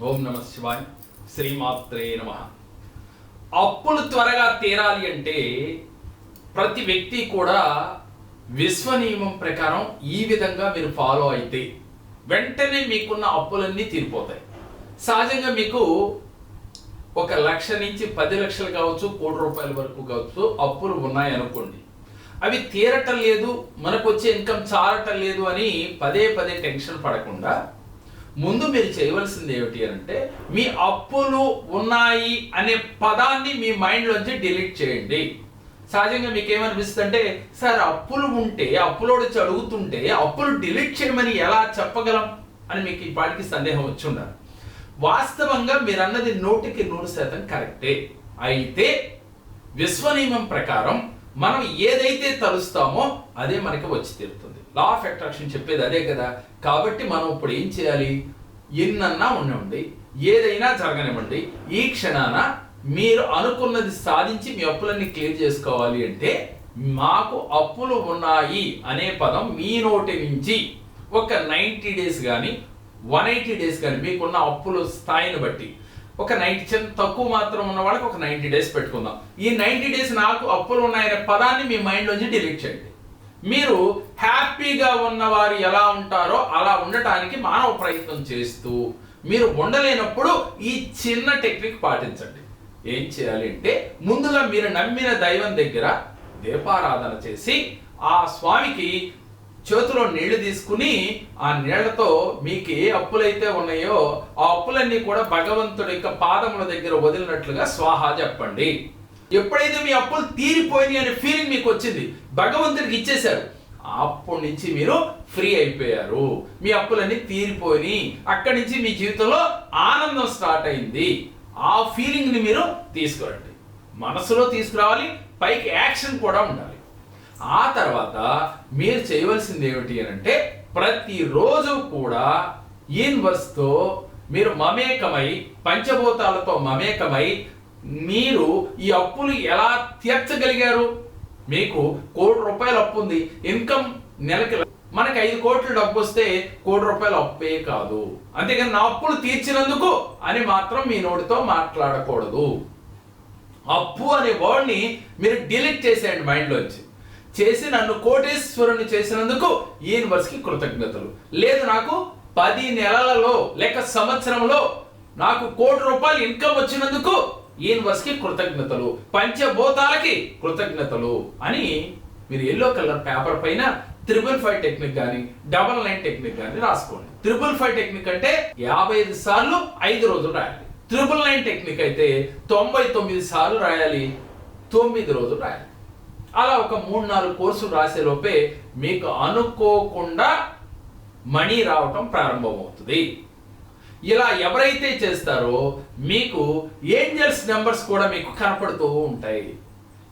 ఓం నమ శివాయ. శ్రీమాత్రే నమ. అప్పులు త్వరగా తీరాలి అంటే ప్రతి వ్యక్తి కూడా విశ్వ నియమం ప్రకారం ఈ విధంగా మీరు ఫాలో అయితే వెంటనే మీకున్న అప్పులన్నీ తీరిపోతాయి. సహజంగా మీకు 1 లక్ష నుంచి 10 లక్షలు కావచ్చు, 1 కోటి రూపాయల వరకు కావచ్చు అప్పులు ఉన్నాయనుకోండి. అవి తీరటం లేదు, మనకు వచ్చే ఇన్కమ్ చాలటం లేదు అని పదే పదే టెన్షన్ పడకుండా ముందు మీరు చేయవలసింది ఏమిటి అంటే మీ అప్పులు ఉన్నాయి అనే పదాన్ని మీ మైండ్లోంచి డిలీట్ చేయండి. సహజంగా మీకు ఏమనిపిస్తుంది అంటే, సార్ అప్పులు ఉంటే అప్పులోడు వచ్చి అడుగుతుంటే అప్పులు డిలీట్ చేయమని ఎలా చెప్పగలం అని మీకు ఈ పాటికి సందేహం వచ్చి ఉండాలి. వాస్తవంగా మీరు అన్నది 100% కరెక్టే. అయితే విశ్వనియమం ప్రకారం మనం ఏదైతే తలుస్తామో అదే మనకి వచ్చి తీరుతుంది. లా ఆఫ్ అట్రాక్షన్ చెప్పేది అదే కదా. కాబట్టి మనం ఇప్పుడు ఏం చేయాలి? ఎన్నన్నా ఉండండి, ఏదైనా జరగనివ్వండి, ఈ క్షణాన మీరు అనుకున్నది సాధించి మీ అప్పులన్నీ క్లియర్ చేసుకోవాలి అంటే మాకు అప్పులు ఉన్నాయి అనే పదం మీ నోటి నుంచి ఒక 90 డేస్ కానీ 180 డేస్ కానీ మీకున్న అప్పుల స్థాయిని బట్టి ఒక 90 తక్కువ మాత్రం ఉన్న వాళ్ళకి ఒక 90 డేస్ పెట్టుకుందాం. ఈ 90 డేస్ నాకు అప్పులు ఉన్నాయనే పదాన్ని మీ మైండ్లోంచి డిలీట్ చేయండి. మీరు హ్యాపీగా ఉన్నవారు ఎలా ఉంటారో అలా ఉండటానికి మానవ ప్రయత్నం చేస్తూ మీరు ఉండలేనప్పుడు ఈ చిన్న టెక్నిక్ పాటించండి. ఏం చేయాలి అంటే ముందుగా మీరు నమ్మిన దైవం దగ్గర దీపారాధన చేసి ఆ స్వామికి చేతిలో నీళ్లు తీసుకుని ఆ నీళ్లతో మీకు ఏ అప్పులైతే ఉన్నాయో ఆ అప్పులన్నీ కూడా భగవంతుడి యొక్క పాదముల దగ్గర వదిలినట్లుగా స్వాహా చెప్పండి. ఎప్పుడైతే మీ అప్పులు తీరిపోయినాయి అనే ఫీలింగ్ మీకు వచ్చింది, భగవంతుడికి ఇచ్చేశారు, అప్పటి నుంచి మీరు ఫ్రీ అయిపోయారు. మీ అప్పులన్నీ తీరిపోయి అక్కడి నుంచి మీ జీవితంలో ఆనందం స్టార్ట్ అయింది. ఆ ఫీలింగ్ ని మీరు తీసుకురండి, మనసులో తీసుకురావాలి, పైకి యాక్షన్ కూడా ఉండాలి. ఆ తర్వాత మీరు చేయవలసింది ఏమిటి అంటే ప్రతిరోజు కూడా యూనివర్స్ తో మీరు మమేకమై, పంచభూతాలతో మమేకమై మీరు ఈ అప్పులు ఎలా తీర్చగలిగారు? మీకు 1 కోటి రూపాయలు అప్పు ఉంది, ఇన్కమ్ నెలకి మనకి 5 కోట్ల డబ్బు వస్తే 1 కోటి రూపాయలు అప్పే కాదు. అంతేగాని నా అప్పులు తీర్చినందుకు అని మాత్రం మీ నోటితో మాట్లాడకూడదు. అప్పు అనే వర్డ్ని మీరు డిలీట్ చేసేయండి మైండ్లోంచి. చేసి నన్ను కోటేశ్వరుని చేసినందుకు యూనివర్స్కి కృతజ్ఞతలు. లేదు నాకు 10 నెలలలో లేక సంవత్సరంలో నాకు 1 కోటి రూపాయలు ఇన్కమ్ వచ్చినందుకు యూనివర్స్కి కృతజ్ఞతలు, పంచభూతాలకి కృతజ్ఞతలు అని మీరు ఎల్లో కలర్ పేపర్ పైన 555 టెక్నిక్ కానీ 99 టెక్నిక్ కానీ రాసుకోండి. 555 టెక్నిక్ అంటే 55 సార్లు 5 రోజులు రాయాలి. 999 టెక్నిక్ అయితే 99 సార్లు రాయాలి, 9 రోజులు రాయాలి. అలా ఒక 3-4 కోర్సులు రాసే లోపే మీకు అనుకోకుండా మనీ రావటం ప్రారంభమవుతుంది. ఇలా ఎవరైతే చేస్తారో మీకు ఏంజల్స్ నెంబర్స్ కూడా మీకు కనపడుతూ ఉంటాయి.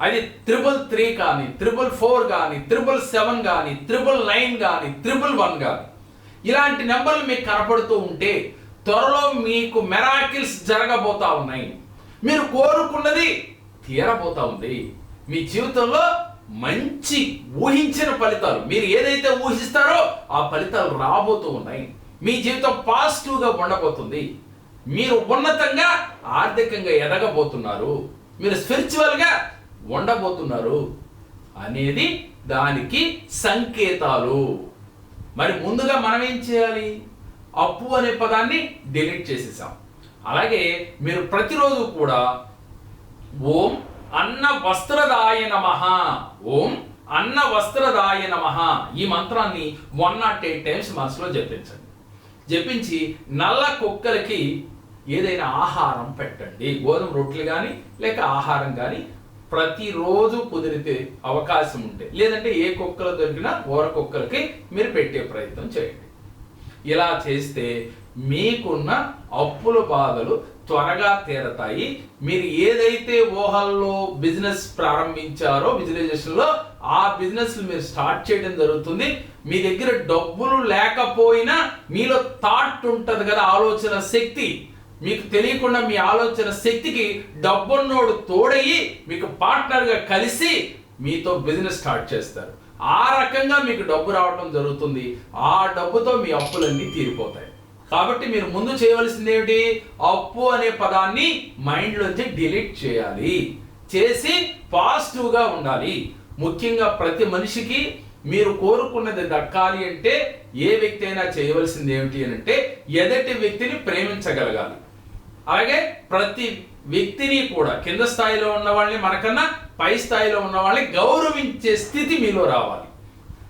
అది 333 కానీ 444 కానీ 777 కానీ 999 కానీ 111 కానీ ఇలాంటి నెంబర్లు మీకు కనపడుతూ ఉంటే త్వరలో మీకు మిరాకిల్స్ జరగబోతా ఉన్నాయి. మీరు కోరుకున్నది తీరబోతా ఉంది. మీ జీవితంలో మంచి ఊహించిన ఫలితాలు, మీరు ఏదైతే ఊహిస్తారో ఆ ఫలితాలు రాబోతూ ఉన్నాయి. మీ జీవితం పాజిటివ్గా ఉండబోతుంది. మీరు ఉన్నతంగా ఆర్థికంగా ఎదగబోతున్నారు. మీరు స్పిరిచువల్గా ఉండబోతున్నారు అనేది దానికి సంకేతాలు. మరి ముందుగా మనం ఏం చేయాలి? అప్పు అనే పదాన్ని డిలీట్ చేసేసాం. అలాగే మీరు ప్రతిరోజు కూడా ఓం అన్న వస్త్రదాయ నమః, ఓం అన్న వస్త్రదాయ నమః ఈ మంత్రాన్ని 108 టైమ్స్ మనసులో జపించండి. జపించి నల్ల కుక్కలకి ఏదైనా ఆహారం పెట్టండి. గోధుమ రొట్టెలు కానీ లేక ఆహారం కానీ ప్రతిరోజు కుదిరితే అవకాశం ఉంటే, లేదంటే ఏ కుక్కలు దొరికినా ఊర కుక్కలకి మీరు పెట్టే ప్రయత్నం చేయండి. ఇలా చేస్తే మీకున్న అప్పుల బాధలు త్వరగా తీరతాయి. మీరు ఏదైతే ఊహల్లో బిజినెస్ ప్రారంభించారో విజువలైజేషన్లో ఆ బిజినెస్ మీరు స్టార్ట్ చేయడం జరుగుతుంది. మీ దగ్గర డబ్బులు లేకపోయినా మీలో థాట్ ఉంటుంది కదా, ఆలోచన శక్తి. మీకు తెలియకుండా మీ ఆలోచన శక్తికి డబ్బున్నోడు తోడయి మీకు పార్ట్నర్గా కలిసి మీతో బిజినెస్ స్టార్ట్ చేస్తారు. ఆ రకంగా మీకు డబ్బు రావడం జరుగుతుంది. ఆ డబ్బుతో మీ అప్పులన్నీ తీరిపోతాయి. కాబట్టి మీరు ముందు చేయవలసింది ఏమిటి? అప్పు అనే పదాన్ని మైండ్లోంచి డిలీట్ చేయాలి. చేసి పాజిటివ్గా ఉండాలి. ముఖ్యంగా ప్రతి మనిషికి మీరు కోరుకున్నది దక్కాలి అంటే ఏ వ్యక్తి అయినా చేయవలసింది ఏమిటి అని అంటే ఎదుటి వ్యక్తిని ప్రేమించగలగాలి. అలాగే ప్రతి వ్యక్తిని కూడా కింద స్థాయిలో ఉన్న వాళ్ళని మనకన్నా పై స్థాయిలో ఉన్న వాళ్ళని గౌరవించే స్థితి మీలో రావాలి.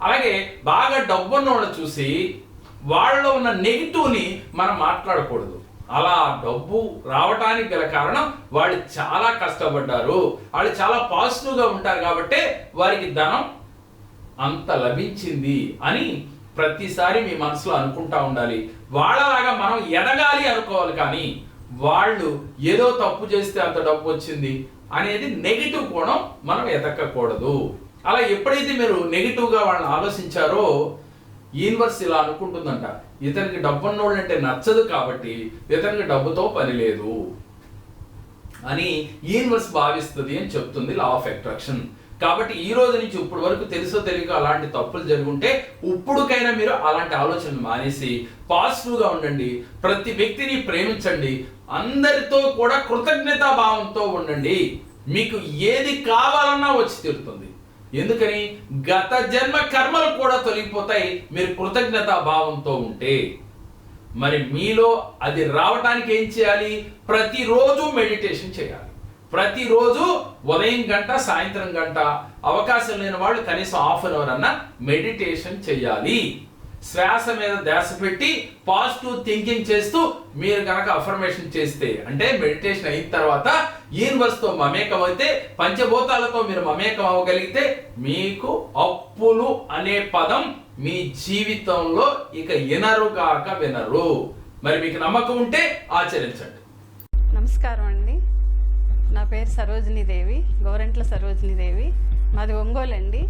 అలాగే బాగా డబ్బున్న వాళ్ళని చూసి వాళ్ళలో ఉన్న నెగిటివ్ని మనం మాట్లాడకూడదు. అలా డబ్బు రావటానికి గల కారణం వాళ్ళు చాలా కష్టపడ్డారు, వాళ్ళు చాలా పాజిటివ్గా ఉంటారు కాబట్టి వారికి ధనం అంత లభించింది అని ప్రతిసారి మీ మనసులో అనుకుంటా ఉండాలి. వాళ్ళలాగా మనం ఎదగాలి అనుకోవాలి. కానీ వాళ్ళు ఏదో తప్పు చేస్తే అంత డబ్బు వచ్చింది అనేది నెగిటివ్ కోణం మనం ఎదక్కకూడదు. అలా ఎప్పుడైతే మీరు నెగిటివ్గా వాళ్ళని ఆలోచించారో యూనివర్స్ ఇలా అనుకుంటుందంట, ఇతనికి డబ్బున్నోళ్ళు అంటే నచ్చదు కాబట్టి ఇతనికి డబ్బుతో పని లేదు అని యూనివర్స్ భావిస్తుంది అని చెప్తుంది లా ఆఫ్ అట్రాక్షన్. కాబట్టి ఈ రోజు నుంచి ఇప్పుడు వరకు తెలుసో తెలియక అలాంటి తప్పులు జరుగుంటే ఇప్పుడుకైనా మీరు అలాంటి ఆలోచనలు మానేసి పాజిటివ్గా ఉండండి. ప్రతి వ్యక్తిని ప్రేమించండి. అందరితో కూడా కృతజ్ఞతా భావంతో ఉండండి. మీకు ఏది కావాలన్నా వచ్చి తీరుతుంది. ఎందుకని? గత జన్మ కర్మలు కూడా తొలగిపోతాయి మీరు కృతజ్ఞతా భావంతో ఉంటే. మరి మీలో అది రావటానికి ఏం చేయాలి? ప్రతిరోజు మెడిటేషన్ చేయాలి. ప్రతిరోజు ఉదయం గంట సాయంత్రం గంట, అవకాశం లేని వాళ్ళు కనీసం హాఫ్ అన్ అవర్ అన్న మెడిటేషన్ చేయాలి. శ్వాస మీద ధ్యాస పెట్టి పాజిటివ్ థింకింగ్ చేస్తూ మీరు కనుక అఫర్మేషన్ చేస్తే, అంటే మెడిటేషన్ అయిన తర్వాత యూనివర్స్తో మమేకం అయితే, పంచభూతాలతో మీరు మమేకం అవ్వగలిగితే మీకు అప్పులు అనే పదం మీ జీవితంలో ఇక వినరుగాక వినరు. మరి మీకు నమ్మకం ఉంటే ఆచరించండి. నమస్కారం అండి. నా పేరు సరోజినీ దేవి, గోరంట్ల సరోజినీ దేవి. మాది ఒంగోలు అండి.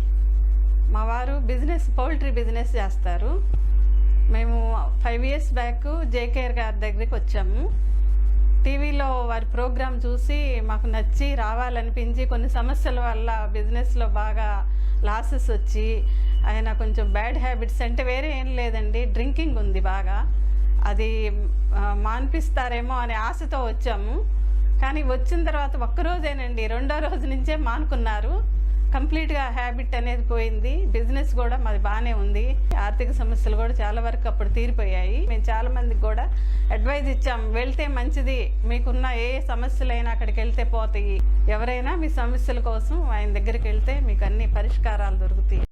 మా వారు పౌల్ట్రీ బిజినెస్ చేస్తారు. మేము 5 years బ్యాక్ జేకేఆర్ గారి దగ్గరికి వచ్చాము. టీవీలో వారి ప్రోగ్రాం చూసి మాకు నచ్చి రావాలనిపించి, కొన్ని సమస్యల వల్ల బిజినెస్లో బాగా లాసెస్ వచ్చి, ఆయన కొంచెం బ్యాడ్ హ్యాబిట్స్ అంటే వేరే ఏం లేదండి, డ్రింకింగ్ ఉంది బాగా, అది మాన్పిస్తారేమో అనే ఆశతో వచ్చాము. కానీ వచ్చిన తర్వాత ఒక్కరోజేనండి, 2వ రోజు నుంచే మానుకున్నారు. కంప్లీట్గా హ్యాబిట్ అనేది పోయింది. బిజినెస్ కూడా మాది బాగానే ఉంది. ఆర్థిక సమస్యలు కూడా చాలా వరకు అప్పుడు తీరిపోయాయి. మేము చాలా మందికి కూడా అడ్వైజ్ ఇచ్చాం, వెళ్తే మంచిది, మీకున్న ఏ సమస్యలైనా అక్కడికి వెళ్తే పోతాయి, ఎవరైనా మీ సమస్యల కోసం ఆయన దగ్గరికి వెళ్తే మీకు అన్ని పరిష్కారాలు దొరుకుతాయి.